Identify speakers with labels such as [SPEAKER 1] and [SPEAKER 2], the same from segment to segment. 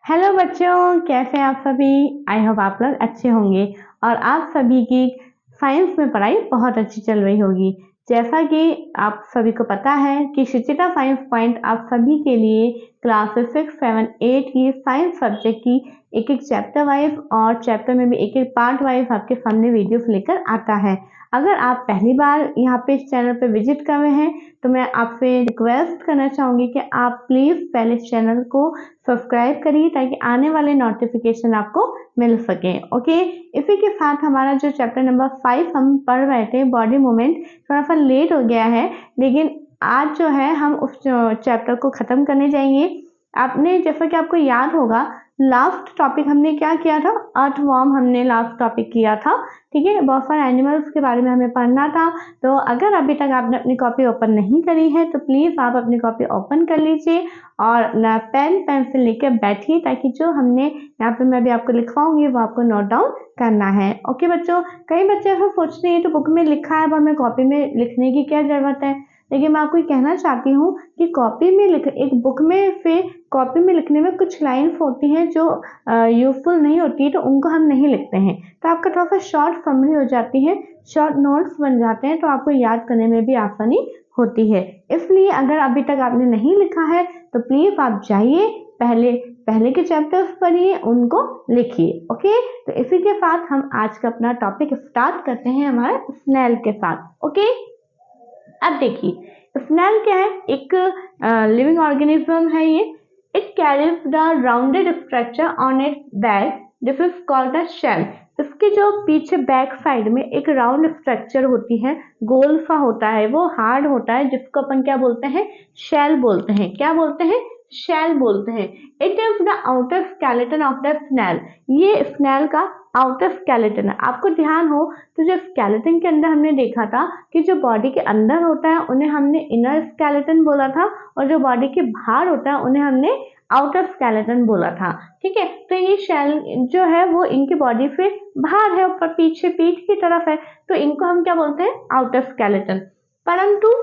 [SPEAKER 1] Hello बच्चों, कैसे हैं आप सभी। आई होप आप लोग अच्छे होंगे और आप सभी की साइंस में पढ़ाई बहुत अच्छी चल रही होगी। जैसा कि आप सभी को पता है कि शिक्षिता साइंस पॉइंट आप सभी के लिए क्लासेस 6, 7, 8 की साइंस सब्जेक्ट की एक एक चैप्टर वाइज और चैप्टर में भी एक एक पार्ट वाइज आपके सामने वीडियोस लेकर आता है। अगर आप पहली बार यहाँ पे इस चैनल पे विजिट कर रहे हैं तो मैं आपसे रिक्वेस्ट करना चाहूंगी कि आप प्लीज पहले इस चैनल को सब्सक्राइब करिए ताकि आने वाले नोटिफिकेशन आपको मिल सके। ओके, इसी के साथ हमारा जो चैप्टर नंबर 5 हम पढ़ रहे थे बॉडी मूवमेंट, थोड़ा सा लेट हो गया है, लेकिन आज जो है हम उस चैप्टर को खत्म करने जाएंगे। आपने जैसा कि आपको याद होगा लास्ट टॉपिक हमने क्या किया था, अर्थवॉर्म हमने लास्ट टॉपिक किया था। ठीक है, बहुत सारे एनिमल्स के बारे में हमें पढ़ना था। तो अगर अभी तक आपने अपनी कॉपी ओपन नहीं करी है तो प्लीज आप अपनी कॉपी ओपन कर लीजिए और ना पेन पेंसिल लेकर बैठिए ताकि जो हमने यहाँ पे मैं भी आपको लिखवाऊंगी वो आपको नोट डाउन करना है। ओके बच्चों, कई बच्चे ऐसा सोचते हैं तो बुक में लिखा है और हमें कॉपी में लिखने की क्या जरूरत है, लेकिन मैं आपको कहना चाहती हूँ कि कॉपी में लिख एक बुक में से कॉपी में लिखने में कुछ लाइन्स होती हैं जो यूजफुल नहीं होती, तो उनको हम नहीं लिखते हैं तो आपका थोड़ा सा शॉर्ट समरी हो जाती है, शॉर्ट नोट्स बन जाते हैं, तो आपको याद करने में भी आसानी होती है। इसलिए अगर अभी तक आपने नहीं लिखा है तो प्लीज आप जाइए, पहले के चैप्टर्स पढ़िए, उनको लिखिए। ओके, तो इसी के साथ हम आज का अपना टॉपिक स्टार्ट करते हैं हमारे स्नेल के साथ। ओके, अब देखिए स्नेल क्या है, एक लिविंग ऑर्गेनिज्म है ये। It carries the rounded structure on its back, this is called the shell. इसके जो पीछे बैक साइड में एक राउंड स्ट्रक्चर होती है, गोल सा होता है, वो हार्ड होता है, जिसको अपन क्या बोलते हैं, शेल बोलते हैं। क्या बोलते हैं, शेल बोलते हैं। It is the outer skeleton of the snail, ये स्नेल का आउटर स्केलेटन है। आपको ध्यान हो तो जो स्केलेटन के अंदर हमने देखा था कि जो बॉडी के अंदर होता है उन्हें हमने इनर स्केलेटन बोला था और जो बॉडी के बाहर होता है उन्हें हमने आउटर स्केलेटन बोला था। ठीक है, तो ये शेल जो है वो इनकी बॉडी से बाहर है, ऊपर पीछे पीठ की तरफ है, तो इनको हम क्या बोलते हैं, आउटर स्केलेटन। परंतु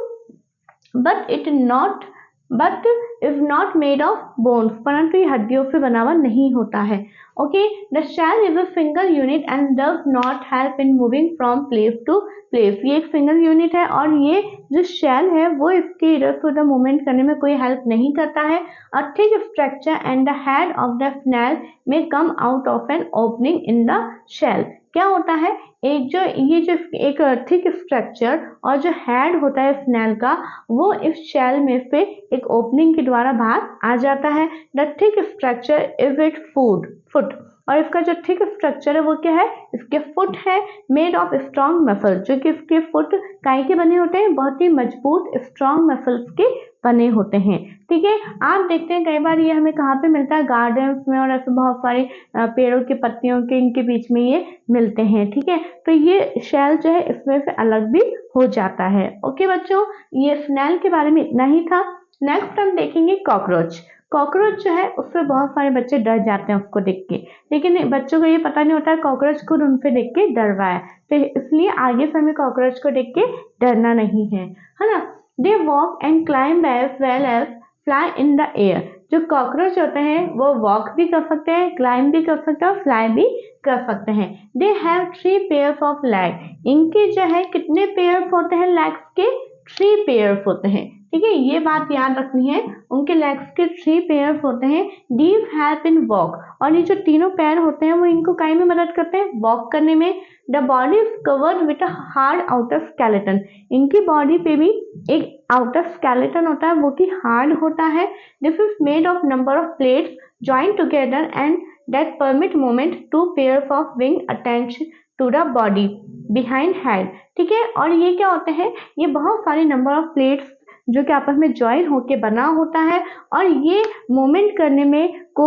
[SPEAKER 1] but is not made of bones, परंतु ये हड्डियों से बना हुआ नहीं होता है। Okay, the shell is a single unit and does not help in moving from place to place. ये एक सिंगल यूनिट है और ये जो शेल है वो इसके इधर से उधर मूवमेंट करने में कोई हेल्प नहीं करता है। A thick structure and the head of the snail में come out of an opening in the shell. क्या होता है, एक जो एक थिक स्ट्रक्चर और जो हेड होता है स्नेल का, वो इस शेल में से एक ओपनिंग के द्वारा बाहर आ जाता है। The thick structure is it foot, और इसका जो थिक स्ट्रक्चर है वो क्या है, इसके फुट है, मेड ऑफ स्ट्रॉन्ग मसल, जो कि इसके फुट काय के बने होते हैं, बहुत ही मजबूत स्ट्रॉन्ग मसल्स के बने होते हैं। ठीक है, आप देखते हैं कई बार ये हमें कहाँ पे मिलता है, गार्डन्स में और ऐसे बहुत सारे पेड़ों की पत्तियों के इनके बीच में ये मिलते हैं। ठीक है, तो ये शेल जो है इसमें से अलग भी हो जाता है। ओके बच्चों, ये स्नेल के बारे में इतना ही था। नेक्स्ट हम देखेंगे कॉकरोच। कॉकरोच जो है उससे बहुत सारे बच्चे डर जाते हैं उसको देख के, लेकिन बच्चों को ये पता नहीं होता है कॉकरोच खुद उनसे देख के डर रहा है, तो इसलिए आगे से हमें कॉकरोच को देख के डरना नहीं है ना। They walk and climb as well as fly in the air. जो कॉकरोच होते हैं वो वॉक भी कर सकते हैं, क्लाइंब भी कर सकते हैं और फ्लाई भी कर सकते हैं। They have 3 pairs of leg, इनके जो है कितने पेयर्स होते हैं लेग्स के, 3 पेयर्स होते हैं। ठीक है, ये बात याद रखनी है, उनके लेग्स के 3 पेयर्स होते हैं। दीज हेल्प इन वॉक, और ये जो तीनों पैर होते हैं वो इनको काई में मदद करते हैं, वॉक करने में। The body is covered with a hard outer skeleton, इनकी बॉडी पे भी एक आउटर स्केलेटन होता है वो कि हार्ड होता है। This is made of number of plates joint together and that permit movement 2 pairs of wing attach to the body behind head. ठीक है, और ये क्या होते हैं, ये बहुत सारे नंबर ऑफ प्लेट्स जो कि आपस में ज्वाइन होके बना होता है और ये मूवमेंट करने में को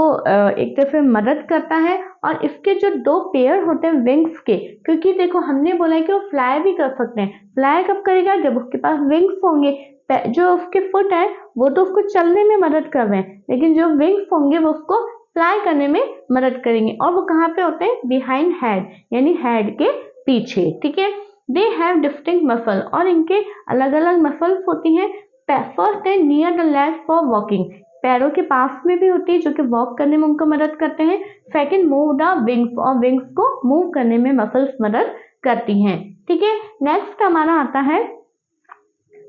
[SPEAKER 1] एक तरह से मदद करता है। और इसके जो 2 पेयर होते हैं विंग्स के, क्योंकि देखो हमने बोला है कि वो फ्लाई भी कर सकते हैं, फ्लाई कब करेगा, जब उसके पास विंग्स होंगे। जो उसके फुट है वो तो उसको चलने में मदद कर रहे हैं, लेकिन जो विंग्स होंगे वो उसको फ्लाई करने में मदद करेंगे, और वो कहाँ पे होते हैं, बिहाइंड हेड, यानी हेड के पीछे। ठीक है, दे हैव डिस्टिंक्ट मसल, और इनके अलग अलग मसल्स होती हैं। फर्स्ट है near the leg for walking, पैरों के पास में भी होती है जो कि वॉक करने में उनको मदद करते हैं। सेकंड, मूव द विंग्स, और विंग्स को मूव करने में मसल्स मदद करती हैं। ठीक है, नेक्स्ट हमारा आता है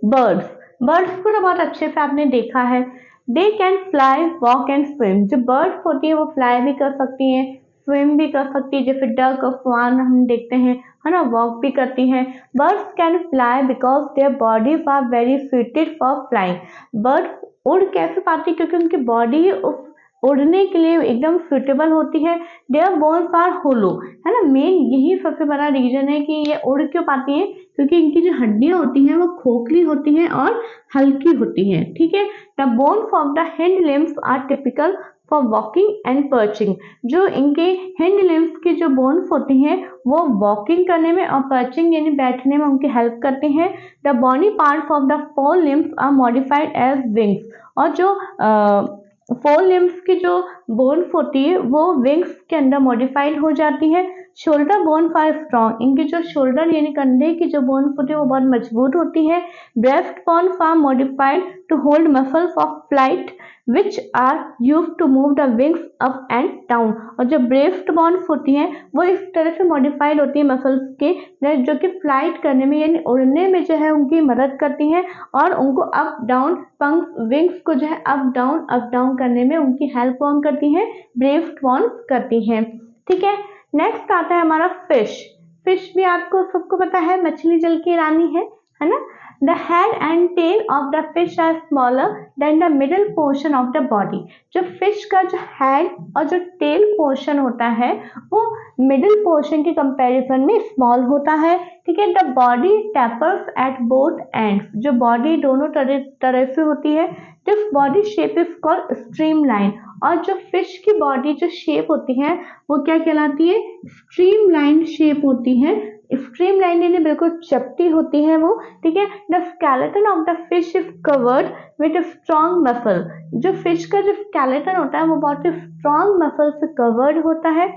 [SPEAKER 1] बर्ड्स। बर्ड्स को तो बहुत अच्छे से आपने देखा है, they can fly, walk and swim. जो बर्ड्स होती है वो फ्लाई भी कर सकती हैं, स्विम भी कर सकती है, जैसे डक और स्वान हम देखते हैं, है ना, वॉक भी करती हैं। Birds can fly because their bodies are very fitted for flying. Birds उड़ कैसे पाती है, क्योंकि उनकी बॉडी उस उड़ने के लिए एकदम सुटेबल होती है। देयर बोन्स आर होलो, है ना, मेन यही सबसे बड़ा रीजन है कि ये उड़ क्यों पाती हैं, क्योंकि इनकी जो हड्डियां होती हैं वो खोखली होती हैं और हल्की होती हैं। ठीक है, the bones of the hind limbs are typical for walking and perching. जो इनके हिंड लिम्स की जो बोन्स होती हैं वो वॉकिंग करने में और पर्चिंग यानी बैठने में उनकी हेल्प करते हैं। The body parts of the fore limbs are modified as wings. और जो फोर लिम्स की जो बोन्स होती है वो विंग्स के अंदर मॉडिफाइड हो जाती है। शोल्डर बोन आर स्ट्रॉन्ग, इनकी जो शोल्डर यानी कंधे की जो बोन्स होती है वो बहुत मजबूत होती है। Breast bone are modified to hold muscles of flight which are use to move the wings up and down. और जो ब्रेस्ट बोन्स होती हैं वो इस तरह से मॉडिफाइड होती है मसल्स के, जो कि फ्लाइट करने में यानी उड़ने में जो है उनकी मदद करती हैं और उनको अप डाउन विंग्स को जो है अप डाउन करने में उनकी हेल्प कौन करती है, ब्रेस्ट बोन्स करती हैं। ठीक है, नेक्स्ट आता है हमारा फिश। फिश भी आपको सबको पता है मछली जल की रानी है ना। The head and tail of the fish are smaller than the middle portion of the body। जो फिश का जो हेड और जो टेल पोर्शन होता है वो मिडिल पोर्शन के कंपैरिजन में स्मॉल होता है। ठीक है, the body tapers at both ends. जो बॉडी दोनों तरह से होती है। This body shape is called streamline. और जो फिश की बॉडी जो शेप होती है वो क्या कहलाती है, स्ट्रीमलाइन शेप होती है। स्ट्रीमलाइन यानी बिल्कुल चपटी होती है वो। ठीक है, the skeleton of the fish is covered with strong muscle. जो फिश का जो स्केलेटन होता है वो बहुत ही स्ट्रॉन्ग मसल से कवर्ड होता है।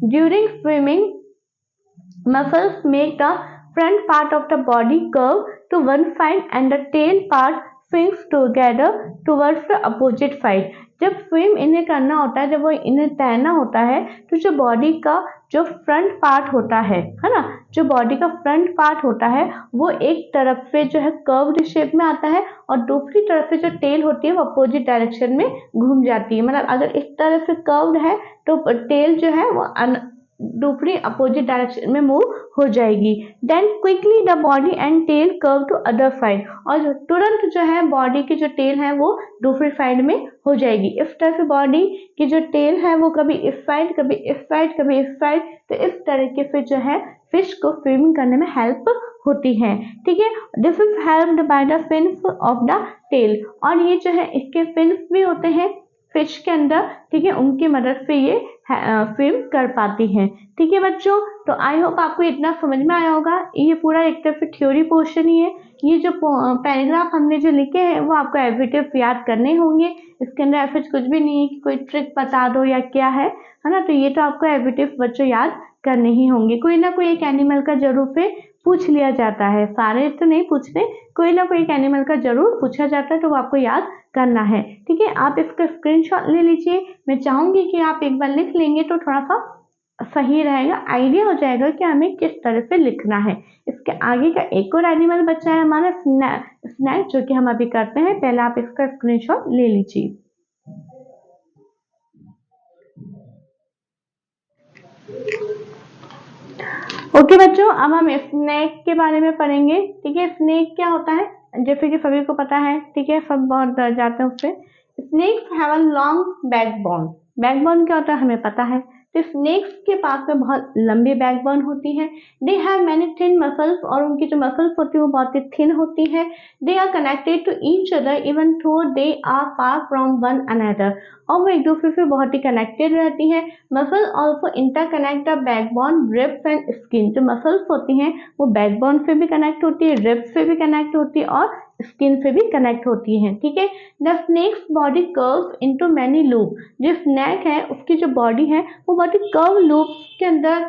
[SPEAKER 1] During swimming muscles make the front part of the body curve to one side and the tail part swings together towards the opposite side। जब स्विम इन्हें करना होता है, जब वो इन्हें तैरना होता है तो जो बॉडी का जो फ्रंट पार्ट होता है ना, जो बॉडी का फ्रंट पार्ट होता है वो एक तरफ से जो है कर्व्ड शेप में आता है और दूसरी तरफ से जो टेल होती है वो अपोजिट डायरेक्शन में घूम जाती है। मतलब अगर इस तरफ से कर्व्ड है तो टेल जो है वो दूसरी अपोजिट डायरेक्शन में मूव हो जाएगी। Then quickly the body and tail curve to other side. और तुरंत जो है बॉडी की जो टेल है वो दूसरी साइड में हो जाएगी। इस तरह से बॉडी की जो टेल है वो कभी इस साइड कभी इस साइड कभी इस साइड, तो इस तरीके से जो है फिश को स्विमिंग करने में हेल्प होती है। ठीक है, this is helped by the fins of the tail. और ये जो है इसके फिन्स भी होते हैं फिश के अंदर। ठीक है, उनकी मदद से ये स्विम कर पाती हैं। ठीक है बच्चों, तो आई होप आपको इतना समझ में आया होगा। ये पूरा एक तरफ से थ्योरी पोर्शन ही है। ये जो पैराग्राफ हमने जो लिखे हैं वो आपको एविडेंस याद करने होंगे। इसके अंदर ऐसा कुछ भी नहीं है कि कोई ट्रिक बता दो या क्या है ना। तो ये तो आपको एविडेंस बच्चों याद करने ही होंगे। कोई ना कोई एक एनिमल का जरूर से पूछ लिया जाता है, सारे तो नहीं पूछते, कोई ना कोई एक एनिमल का जरूर पूछा जाता है, तो वो आपको याद करना है। ठीक है, आप इसका स्क्रीनशॉट ले लीजिए। मैं चाहूंगी कि आप एक बार लिख लेंगे तो थोड़ा सा सही रहेगा, आइडिया हो जाएगा कि हमें किस तरह से लिखना है। इसके आगे का एक और एनिमल बचा है हमारा स्नैक, जो कि हम अभी करते हैं। पहले आप इसका स्क्रीनशॉट ले लीजिए। ओके बच्चों, अब हम स्नेक के बारे में पढ़ेंगे। ठीक है, स्नेक क्या होता है, जैसे कि सभी को पता है। ठीक है, सब बहुत डर जाते हैं उससे। Snakes have a long backbone. Backbone क्या होता है हमें पता है। तो स्नेक्स के पास में बहुत लंबी बैकबोन होती है। They have many thin muscles, और उनकी जो मसल्स होती है वो बहुत ही थिन होती है। They are connected to each other even though they are far from one another. और वो एक दूसरे से बहुत ही कनेक्टेड रहती है। Muscle also interconnect the backbone, ribs and skin. जो मसल्स होती हैं वो बैकबोन से भी कनेक्ट होती है, रिब्स से भी कनेक्ट होती है और स्किन से भी कनेक्ट होती है। ठीक है, the snake's body curves into many loop. जो स्नेक है उसकी जो बॉडी है वो बहुत ही कर्व लूप के अंदर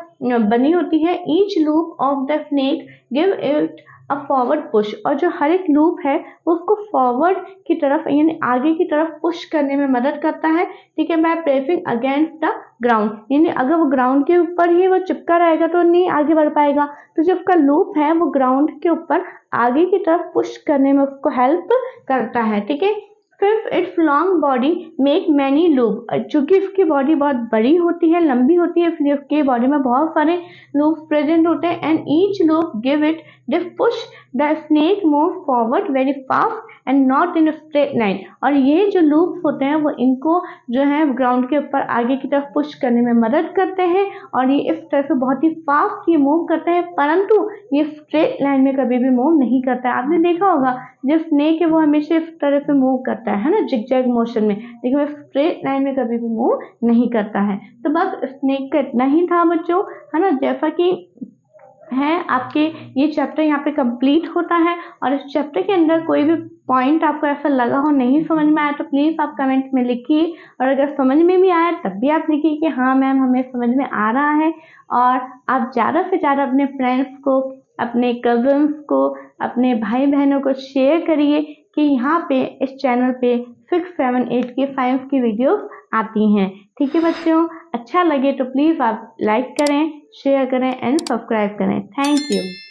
[SPEAKER 1] बनी होती है। Each loop of the snake give it a forward push, और जो हर एक लूप है वो उसको फॉरवर्ड की तरफ यानी आगे की तरफ पुश करने में मदद करता है, ठीक है, by pressing against the ground, यानी अगर वो ग्राउंड के ऊपर ही वो चिपका रहेगा तो नहीं आगे बढ़ पाएगा, तो जो उसका लूप है वो ग्राउंड के ऊपर आगे की तरफ पुश करने में उसको हेल्प करता है, ठीक है। Fifth, it's long body make many loop, चूंकि इसकी बॉडी बहुत बड़ी होती है, लंबी होती है, इसलिए उसकी बॉडी में बहुत सारे लूप प्रेजेंट होते हैं, and each loop give it this push the snake move forward very fast and not in straight line, और ये जो लूप्स होते हैं वो इनको जो है ग्राउंड के ऊपर आगे की तरफ पुश करने में मदद करते हैं, और ये इस तरह से बहुत ही फास्ट ये मूव करते हैं, परंतु ये स्ट्रेट लाइन में कभी भी मूव नहीं करता है। आपने देखा होगा जो स्नेक है वो हमेशा इस तरह से मूव करता है ना, जिगजैग मोशन में, लेकिन वो स्ट्रेट लाइन में कभी भी मूव नहीं करता है। तो बस स्नेक का इतना ही था बच्चों, है ना, जैसा कि है आपके ये चैप्टर यहाँ पे कंप्लीट होता है, और इस चैप्टर के अंदर कोई भी पॉइंट आपको ऐसा लगा हो नहीं समझ में आया तो प्लीज़ आप कमेंट में लिखिए, और अगर समझ में भी आया तब भी आप लिखिए कि हाँ मैम हमें समझ में आ रहा है, और आप ज़्यादा से ज़्यादा अपने फ्रेंड्स को, अपने कज़न्स को, अपने भाई बहनों को शेयर करिए कि यहाँ पे इस चैनल पे 6, 7, 8 की साइंस की वीडियोस आती हैं, ठीक है बच्चों। अच्छा लगे तो प्लीज़ आप लाइक करें, शेयर करें एंड सब्सक्राइब करें। Thank you.